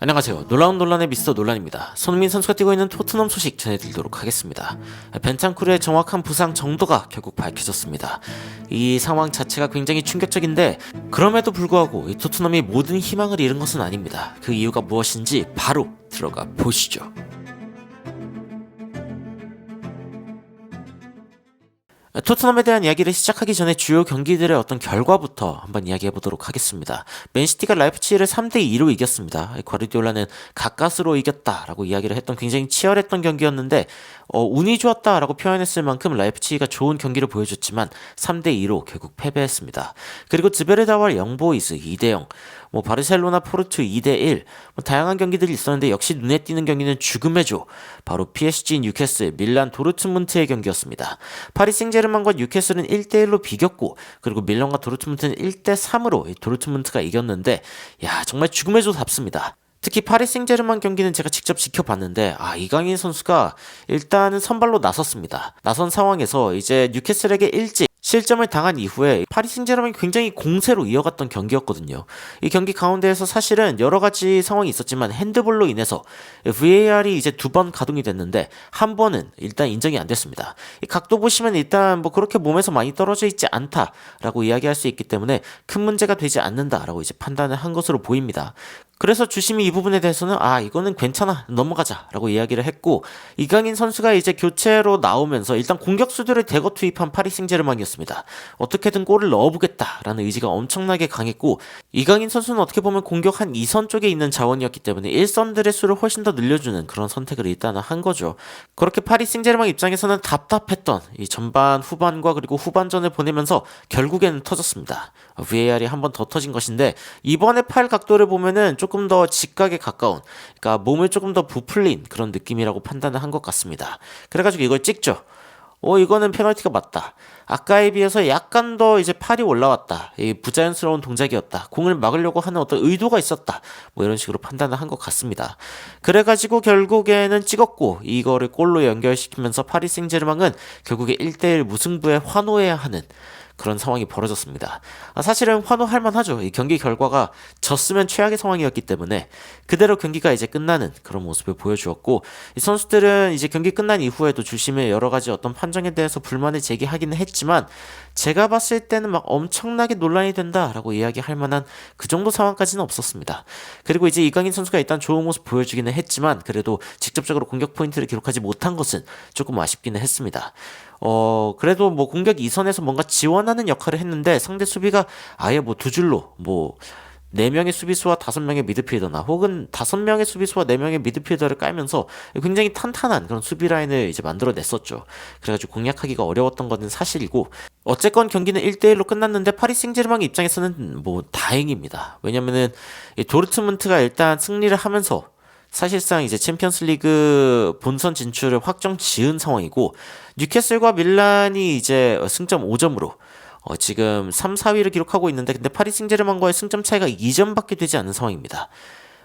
안녕하세요. 놀라운 논란의 미스터 논란입니다. 손흥민 선수가 뛰고 있는 토트넘 소식 전해드리도록 하겠습니다. 벤탄쿠르의 정확한 부상 정도가 결국 밝혀졌습니다. 이 상황 자체가 굉장히 충격적인데 그럼에도 불구하고 이 토트넘이 모든 희망을 잃은 것은 아닙니다. 그 이유가 무엇인지 바로 들어가 보시죠. 토트넘에 대한 이야기를 시작하기 전에 주요 경기들의 어떤 결과부터 한번 이야기해보도록 하겠습니다. 맨시티가 라이프치히를 3대2로 이겼습니다. 과르디올라는 가까스로 이겼다라고 이야기를 했던 굉장히 치열했던 경기였는데 운이 좋았다라고 표현했을 만큼 라이프치히가 좋은 경기를 보여줬지만 3대2로 결국 패배했습니다. 그리고 즈베르다와 영보이스 2대0, 바르셀로나 포르투 2대1, 다양한 경기들이 있었는데 역시 눈에 띄는 경기는 죽음의 조, 바로 PSG 뉴캐슬, 밀란 도르트문트의 경기였습니다. 파리 생제르맹과 뉴캐슬은 1대1로 비겼고 그리고 밀란과 도르트문트는 1대3으로 도르트문트가 이겼는데 정말 죽음의 조답습니다. 특히 파리 생제르맹 경기는 제가 직접 지켜봤는데 이강인 선수가 일단은 선발로 나섰습니다. 나선 상황에서 이제 뉴캐슬에게 일찍 실점을 당한 이후에 파리 생제르맹이 굉장히 공세로 이어갔던 경기였거든요. 이 경기 가운데에서 사실은 여러 가지 상황이 있었지만 핸드볼로 인해서 VAR이 이제 2번 가동이 됐는데 한 번은 일단 인정이 안 됐습니다. 이 각도 보시면 일단 그렇게 몸에서 많이 떨어져 있지 않다라고 이야기할 수 있기 때문에 큰 문제가 되지 않는다라고 이제 판단을 한 것으로 보입니다. 그래서 주심이 이 부분에 대해서는 이거는 괜찮아 넘어가자 라고 이야기를 했고, 이강인 선수가 이제 교체로 나오면서 일단 공격수들을 대거 투입한 파리 생제르맹이었습니다. 어떻게든 골을 넣어보겠다라는 의지가 엄청나게 강했고, 이강인 선수는 어떻게 보면 공격 한 2선 쪽에 있는 자원이었기 때문에 1선들의 수를 훨씬 더 늘려주는 그런 선택을 일단은 한 거죠. 그렇게 파리 생제르맹 입장에서는 답답했던 이 전반 후반과 그리고 후반전을 보내면서 결국에는 터졌습니다. VAR이 한 번 더 터진 것인데, 이번에 팔 각도를 보면은 조금 더 직각에 가까운, 그러니까 몸을 조금 더 부풀린 그런 느낌이라고 판단을 한 것 같습니다. 그래가지고 이걸 찍죠. 이거는 페널티가 맞다. 아까에 비해서 약간 더 이제 팔이 올라왔다. 이 부자연스러운 동작이었다. 공을 막으려고 하는 어떤 의도가 있었다. 이런 식으로 판단을 한 것 같습니다. 그래가지고 결국에는 찍었고 이거를 골로 연결시키면서 파리 생제르맹은 결국에 1대1 무승부에 환호해야 하는 그런 상황이 벌어졌습니다. 사실은 환호할 만하죠. 이 경기 결과가 졌으면 최악의 상황이었기 때문에 그대로 경기가 이제 끝나는 그런 모습을 보여주었고, 이 선수들은 이제 경기 끝난 이후에도 주심의 여러 가지 어떤 판정에 대해서 불만을 제기하기는 했지만 제가 봤을 때는 막 엄청나게 논란이 된다라고 이야기할 만한 그 정도 상황까지는 없었습니다. 그리고 이제 이강인 선수가 일단 좋은 모습 보여주기는 했지만 그래도 직접적으로 공격 포인트를 기록하지 못한 것은 조금 아쉽기는 했습니다. 그래도 공격 이선에서 뭔가 지원하는 역할을 했는데 상대 수비가 아예 두 줄로 4명의 수비수와 5명의 미드필더나 혹은 5명의 수비수와 4명의 미드필더를 깔면서 굉장히 탄탄한 그런 수비 라인을 이제 만들어냈었죠. 그래가지고 공략하기가 어려웠던 것은 사실이고, 어쨌건 경기는 1대1로 끝났는데 파리 생제르맹 입장에서는 다행입니다. 왜냐면은 이 도르트문트가 일단 승리를 하면서 사실상 이제 챔피언스리그 본선 진출을 확정 지은 상황이고, 뉴캐슬과 밀란이 이제 승점 5점으로 지금 3, 4위를 기록하고 있는데, 근데 파리 생제르맹과의 승점 차이가 2점밖에 되지 않는 상황입니다.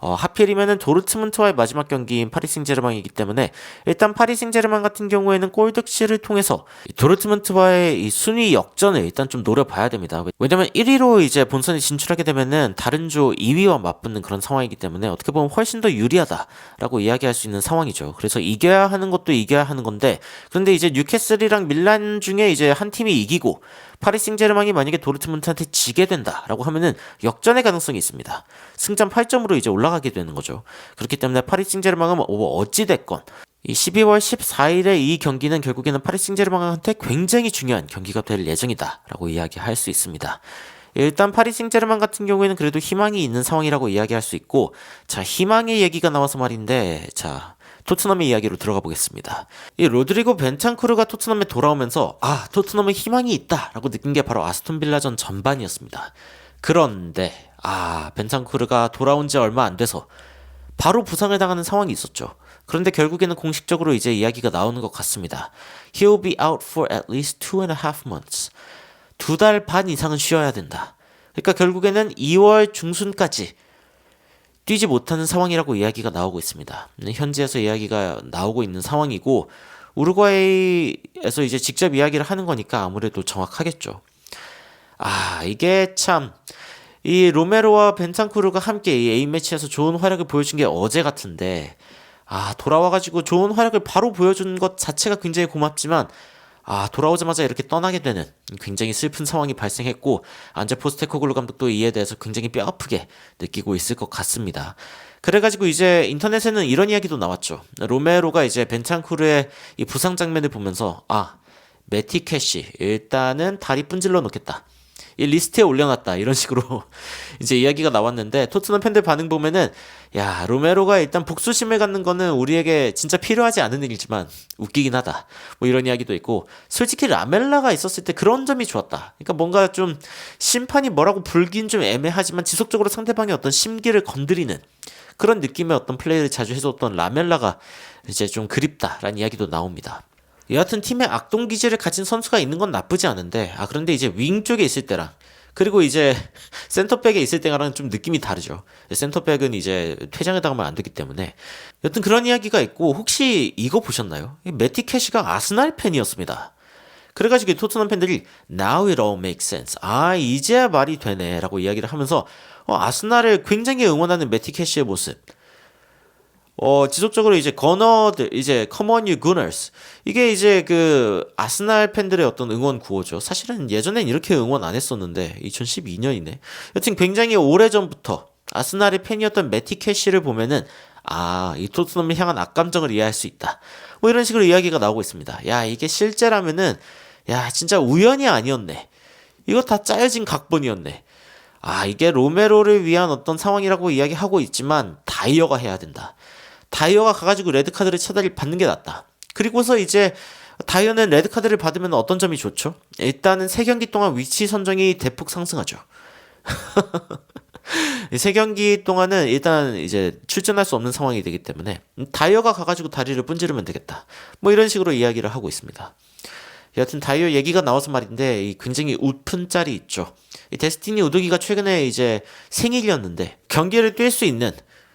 하필이면은 도르트문트와의 마지막 경기인 파리 생제르맹이기 때문에 일단 파리 생제르맹 같은 경우에는 골 득실을 통해서 도르트문트와의 이 순위 역전을 일단 좀 노려봐야 됩니다. 왜냐면 1위로 이제 본선에 진출하게 되면은 다른 조 2위와 맞붙는 그런 상황이기 때문에 어떻게 보면 훨씬 더 유리하다라고 이야기할 수 있는 상황이죠. 그래서 이겨야 하는 것도 이겨야 하는 건데, 그런데 이제 뉴캐슬이랑 밀란 중에 이제 한 팀이 이기고 파리 생제르맹이 만약에 도르트문트한테 지게 된다라고 하면은 역전의 가능성이 있습니다. 승점 8점으로 이제 올라가게 되는 거죠. 그렇기 때문에 파리 생제르맹은 어찌됐건 이 12월 14일에 이 경기는 결국에는 파리 생제르맹한테 굉장히 중요한 경기가 될 예정이다라고 이야기할 수 있습니다. 일단 파리 생제르맹 같은 경우에는 그래도 희망이 있는 상황이라고 이야기할 수 있고, 자, 희망의 얘기가 나와서 말인데, 토트넘의 이야기로 들어가 보겠습니다. 이 로드리고 벤탄쿠르가 토트넘에 돌아오면서 토트넘은 희망이 있다라고 느낀 게 바로 아스톤 빌라전 전반이었습니다. 그런데 벤탄쿠르가 돌아온 지 얼마 안 돼서 바로 부상을 당하는 상황이 있었죠. 그런데 결국에는 공식적으로 이제 이야기가 나오는 것 같습니다. He'll be out for at least 2.5 months. 2달 반 이상은 쉬어야 된다. 그러니까 결국에는 2월 중순까지 뛰지 못하는 상황이라고 이야기가 나오고 있습니다. 현지에서 이야기가 나오고 있는 상황이고, 우루과이에서 이제 직접 이야기를 하는 거니까 아무래도 정확하겠죠. 이게 참 이 로메로와 벤탄쿠르가 함께 이 A매치에서 좋은 활약을 보여준 게 어제 같은데, 돌아와가지고 좋은 활약을 바로 보여준 것 자체가 굉장히 고맙지만, 돌아오자마자 이렇게 떠나게 되는 굉장히 슬픈 상황이 발생했고, 안제 포스테코글루 감독도 이에 대해서 굉장히 뼈아프게 느끼고 있을 것 같습니다. 그래가지고 이제 인터넷에는 이런 이야기도 나왔죠. 로메로가 이제 벤탄쿠르의 이 부상 장면을 보면서, 매티 캐시, 일단은 다리 분질러 놓겠다. 이 리스트에 올려놨다. 이런 식으로 이제 이야기가 나왔는데, 토트넘 팬들 반응 보면은, 야, 로메로가 일단 복수심을 갖는 거는 우리에게 진짜 필요하지 않은 일이지만 웃기긴 하다. 뭐 이런 이야기도 있고, 솔직히 라멜라가 있었을 때 그런 점이 좋았다. 그러니까 뭔가 좀 심판이 뭐라고 불긴 좀 애매하지만 지속적으로 상대방의 어떤 심기를 건드리는 그런 느낌의 어떤 플레이를 자주 해줬던 라멜라가 이제 좀 그립다라는 이야기도 나옵니다. 여하튼 팀에 악동 기질을 가진 선수가 있는 건 나쁘지 않은데, 그런데 이제 윙 쪽에 있을 때랑, 그리고 이제 센터백에 있을 때랑 좀 느낌이 다르죠. 센터백은 이제 퇴장에 당하면 안 되기 때문에. 여튼 그런 이야기가 있고, 혹시 이거 보셨나요? 매티 캐시가 아스날 팬이었습니다. 그래가지고 토트넘 팬들이 Now it all makes sense. 이제야 말이 되네 라고 이야기를 하면서 아스날을 굉장히 응원하는 매티 캐시의 모습, 지속적으로 이제 거너들, 이제 Come on you Gunners, 이게 이제 그 아스날 팬들의 어떤 응원 구호죠. 사실은 예전엔 이렇게 응원 안 했었는데 2012년이네. 여튼 굉장히 오래전부터 아스날의 팬이었던 매티 캐시를 보면은 이 토트넘을 향한 악감정을 이해할 수 있다. 뭐 이런 식으로 이야기가 나오고 있습니다. 야, 이게 실제라면은 진짜 우연이 아니었네. 이거 다 짜여진 각본이었네. 이게 로메로를 위한 어떤 상황이라고 이야기하고 있지만 다이어가 해야 된다. 다이어가 가가지고 레드카드를 차라리 받는 게 낫다. 그리고서 이제 다이어는 레드카드를 받으면 어떤 점이 좋죠? 일단은 3경기 동안 위치 선정이 대폭 상승하죠. 3경기 동안은 일단 이제 출전할 수 없는 상황이 되기 때문에 다이어가 가가지고 다리를 분지르면 되겠다. 뭐 이런 식으로 이야기를 하고 있습니다. 여하튼 다이어 얘기가 나와서 말인데, 굉장히 웃픈 짤이 있죠. 이 데스티니 우두기가 최근에 이제 생일이었는데 경기를 뛸 수 있는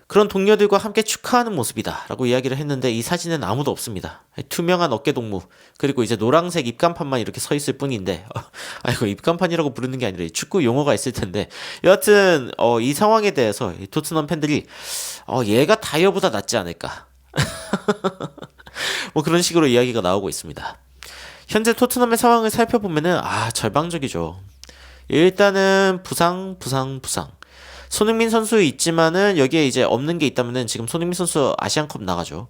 그런 동료들과 함께 축하하는 모습이다 라고 이야기를 했는데, 이 사진은 아무도 없습니다. 투명한 어깨 동무, 그리고 이제 노란색 입간판만 이렇게 서 있을 뿐인데, 이거 입간판이라고 부르는 게 아니라 축구 용어가 있을 텐데, 여하튼 이 상황에 대해서 토트넘 팬들이 얘가 다이어보다 낫지 않을까 뭐 그런 식으로 이야기가 나오고 있습니다. 현재 토트넘의 상황을 살펴보면은 절방적이죠. 일단은 부상. 손흥민 선수 있지만은 여기에 이제 없는 게 있다면은 지금 손흥민 선수 아시안컵 나가죠.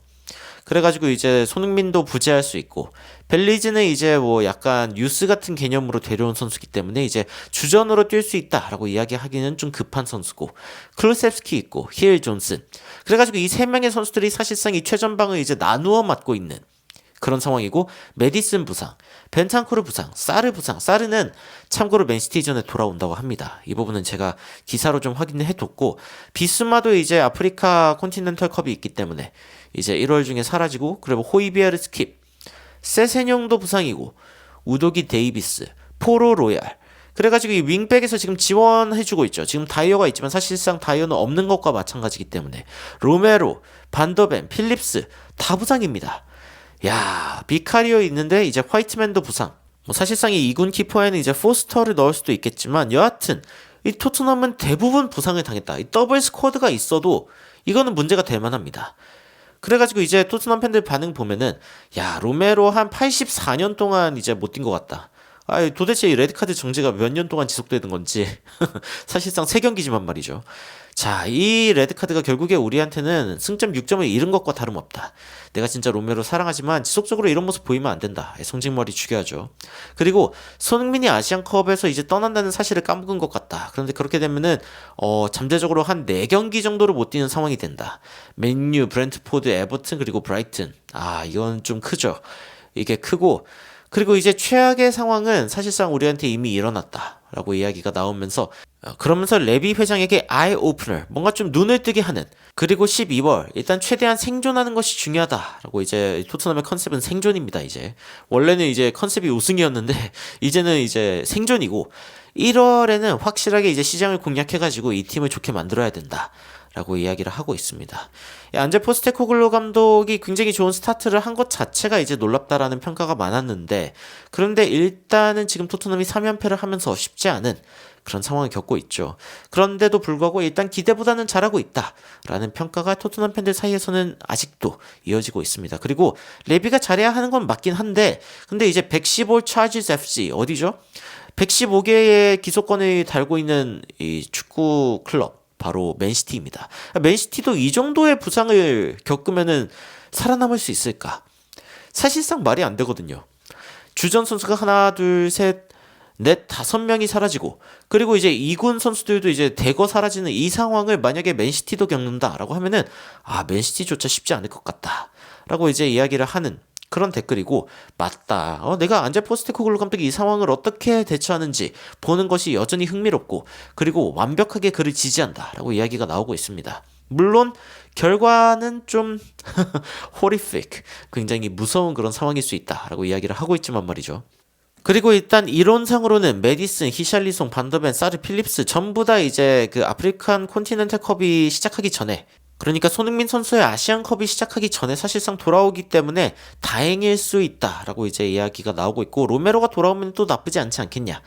그래가지고 이제 손흥민도 부재할 수 있고, 벨리즈는 이제 뭐 약간 유스 같은 개념으로 데려온 선수기 때문에 이제 주전으로 뛸 수 있다라고 이야기하기는 좀 급한 선수고, 클루셉스키 있고 힐 존슨, 그래가지고 이 3명의 선수들이 사실상 이 최전방을 이제 나누어 맡고 있는 그런 상황이고, 메디슨 부상, 벤탄쿠르 부상, 사르 부상. 사르는 참고로 맨시티전에 돌아온다고 합니다. 이 부분은 제가 기사로 좀 확인을 해뒀고, 비스마도 이제 아프리카 콘티넨털 컵이 있기 때문에 이제 1월 중에 사라지고, 그리고 호이비에르 스킵, 세세뇽도 부상이고, 우도기 데이비스, 포로 로얄. 그래가지고 이 윙백에서 지금 지원해주고 있죠. 지금 다이어가 있지만 사실상 다이어는 없는 것과 마찬가지기 때문에 로메로, 반더벤, 필립스 다 부상입니다. 비카리오 있는데 이제 화이트맨도 부상. 뭐 사실상 이 2군 키퍼에는 이제 포스터를 넣을 수도 있겠지만, 여하튼 이 토트넘은 대부분 부상을 당했다. 이 더블 스쿼드가 있어도 이거는 문제가 될 만합니다. 그래가지고 이제 토트넘 팬들 반응 보면은, 로메로 한 84년 동안 이제 못 뛴 것 같다. 도대체 이 레드카드 정지가 몇 년 동안 지속되는 건지 사실상 3경기지만 말이죠. 자, 이 레드카드가 결국에 우리한테는 승점 6점을 잃은 것과 다름없다. 내가 진짜 로메로 사랑하지만 지속적으로 이런 모습 보이면 안 된다. 성직머리 죽여야죠. 그리고 손흥민이 아시안컵에서 이제 떠난다는 사실을 까먹은 것 같다. 그런데 그렇게 되면은 잠재적으로 한 4경기 정도를 못 뛰는 상황이 된다. 맨유, 브렌트포드, 에버튼, 그리고 브라이튼. 이건 좀 크죠. 이게 크고, 그리고 이제 최악의 상황은 사실상 우리한테 이미 일어났다라고 이야기가 나오면서, 그러면서 레비 회장에게 아이 오프너, 뭔가 좀 눈을 뜨게 하는, 그리고 12월 일단 최대한 생존하는 것이 중요하다라고, 이제 토트넘의 컨셉은 생존입니다. 이제 원래는 이제 컨셉이 우승이었는데 이제는 이제 생존이고, 1월에는 확실하게 이제 시장을 공략해가지고 이 팀을 좋게 만들어야 된다 라고 이야기를 하고 있습니다. 안제 포스테코글루 감독이 굉장히 좋은 스타트를 한 것 자체가 이제 놀랍다라는 평가가 많았는데, 그런데 일단은 지금 토트넘이 3연패를 하면서 쉽지 않은 그런 상황을 겪고 있죠. 그런데도 불구하고 일단 기대보다는 잘하고 있다라는 평가가 토트넘 팬들 사이에서는 아직도 이어지고 있습니다. 그리고 레비가 잘해야 하는 건 맞긴 한데 근데 이제 115 차지스 FC 어디죠? 115개의 기소권을 달고 있는 이 축구 클럽 바로 맨시티입니다. 맨시티도 이 정도의 부상을 겪으면은 살아남을 수 있을까? 사실상 말이 안 되거든요. 주전 선수가 하나, 둘, 셋, 넷, 5명이 사라지고 그리고 이제 2군 선수들도 이제 대거 사라지는 이 상황을 만약에 맨시티도 겪는다라고 하면은 맨시티조차 쉽지 않을 것 같다라고 이제 이야기를 하는 그런 댓글이고 맞다. 내가 안제 포스테코글루 감독이 이 상황을 어떻게 대처하는지 보는 것이 여전히 흥미롭고 그리고 완벽하게 그를 지지한다라고 이야기가 나오고 있습니다. 물론 결과는 좀 호리픽 굉장히 무서운 그런 상황일 수 있다라고 이야기를 하고 있지만 말이죠. 그리고 일단 이론상으로는 메디슨, 히샬리송, 반더벤, 사르, 필립스 전부 다 이제 그 아프리칸 콘티넨탈 컵이 시작하기 전에 그러니까 손흥민 선수의 아시안컵이 시작하기 전에 사실상 돌아오기 때문에 다행일 수 있다라고 이제 이야기가 나오고 있고 로메로가 돌아오면 또 나쁘지 않지 않겠냐.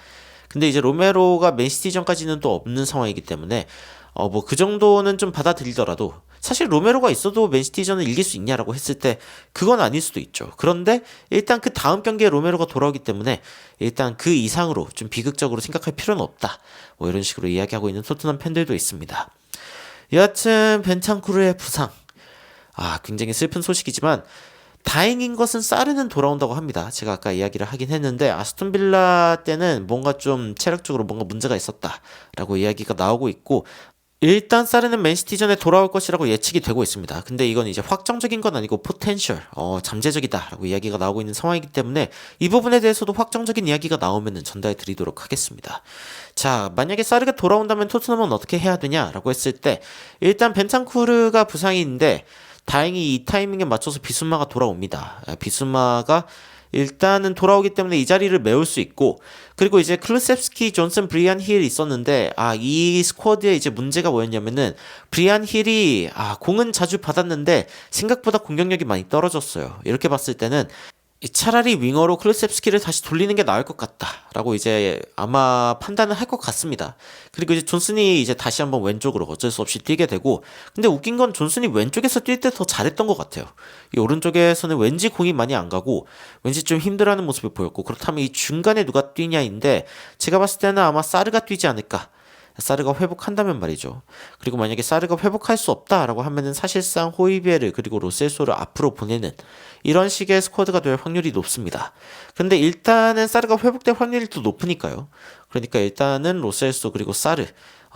근데 이제 로메로가 맨시티전까지는 또 없는 상황이기 때문에 뭐 그 정도는 좀 받아들이더라도 사실 로메로가 있어도 맨시티전을 이길 수 있냐라고 했을 때 그건 아닐 수도 있죠. 그런데 일단 그 다음 경기에 로메로가 돌아오기 때문에 일단 그 이상으로 좀 비극적으로 생각할 필요는 없다. 뭐 이런 식으로 이야기하고 있는 토트넘 팬들도 있습니다. 여하튼 벤탄쿠르의 부상 굉장히 슬픈 소식이지만 다행인 것은 사르는 돌아온다고 합니다. 제가 아까 이야기를 하긴 했는데 아스톤 빌라 때는 뭔가 좀 체력적으로 뭔가 문제가 있었다라고 이야기가 나오고 있고 일단 사르는 맨시티전에 돌아올 것이라고 예측이 되고 있습니다. 근데 이건 이제 확정적인 건 아니고 포텐셜, 잠재적이다라고 이야기가 나오고 있는 상황이기 때문에 이 부분에 대해서도 확정적인 이야기가 나오면 전달해 드리도록 하겠습니다. 자, 만약에 사르가 돌아온다면 토트넘은 어떻게 해야 되냐라고 했을 때 일단 벤탄쿠르가 부상인데 다행히 이 타이밍에 맞춰서 비순마가 돌아옵니다. 비순마가 일단은 돌아오기 때문에 이 자리를 메울 수 있고 그리고 이제 클루셉스키, 존슨, 브리안 힐 있었는데 이 스쿼드에 이제 문제가 뭐였냐면은 브리안 힐이 공은 자주 받았는데 생각보다 공격력이 많이 떨어졌어요. 이렇게 봤을 때는 차라리 윙어로 클루셉스키를 다시 돌리는 게 나을 것 같다라고 이제 아마 판단을 할 것 같습니다. 그리고 이제 존슨이 이제 다시 한번 왼쪽으로 어쩔 수 없이 뛰게 되고 근데 웃긴 건 존슨이 왼쪽에서 뛸 때 더 잘했던 것 같아요. 이 오른쪽에서는 왠지 공이 많이 안 가고 왠지 좀 힘들어하는 모습을 보였고 그렇다면 이 중간에 누가 뛰냐인데 제가 봤을 때는 아마 사르가 뛰지 않을까. 사르가 회복한다면 말이죠. 그리고 만약에 사르가 회복할 수 없다라고 하면은 사실상 호이비에르 그리고 로셀소를 앞으로 보내는 이런 식의 스쿼드가 될 확률이 높습니다. 근데 일단은 사르가 회복될 확률이 더 높으니까요. 그러니까 일단은 로셀소 그리고 사르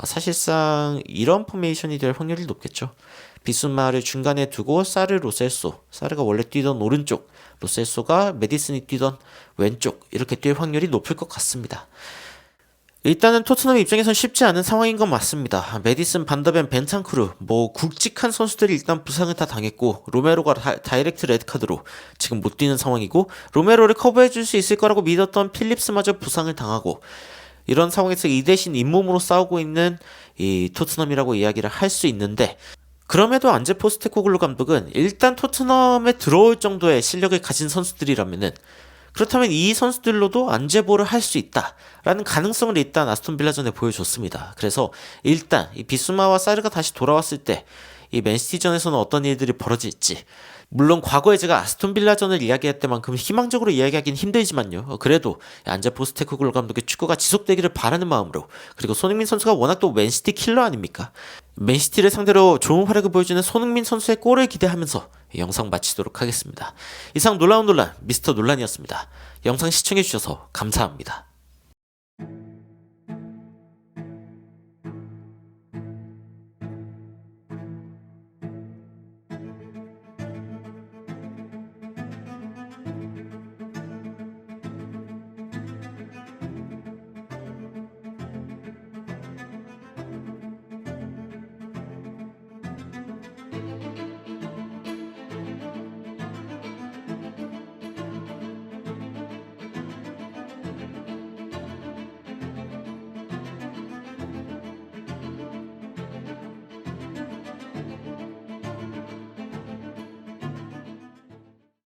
사실상 이런 포메이션이 될 확률이 높겠죠. 비순마를 중간에 두고 사르, 로셀소 사르가 원래 뛰던 오른쪽 로셀소가 메디슨이 뛰던 왼쪽 이렇게 뛸 확률이 높을 것 같습니다. 일단은 토트넘 입장에선 쉽지 않은 상황인 건 맞습니다. 메디슨, 반더벤, 벤탄쿠르 뭐 굵직한 선수들이 일단 부상을 다 당했고 로메로가 다이렉트 레드카드로 지금 못 뛰는 상황이고 로메로를 커버해줄 수 있을 거라고 믿었던 필립스마저 부상을 당하고 이런 상황에서 이 대신 잇몸으로 싸우고 있는 이 토트넘이라고 이야기를 할 수 있는데 그럼에도 안제 포스테코글루 감독은 일단 토트넘에 들어올 정도의 실력을 가진 선수들이라면은 그렇다면 이 선수들로도 안제보를 할 수 있다라는 가능성을 일단 아스톤 빌라전에 보여줬습니다. 그래서 일단 이 비수마와 사르가 다시 돌아왔을 때 이 맨시티전에서는 어떤 일들이 벌어질지 물론 과거에 제가 아스톤 빌라전을 이야기할 때만큼 희망적으로 이야기하긴 힘들지만요. 그래도 안제 포스테코글루 감독의 축구가 지속되기를 바라는 마음으로 그리고 손흥민 선수가 워낙 또 맨시티 킬러 아닙니까? 맨시티를 상대로 좋은 활약을 보여주는 손흥민 선수의 골을 기대하면서 영상 마치도록 하겠습니다. 이상 놀라운 논란 미스터 논란이었습니다. 영상 시청해주셔서 감사합니다.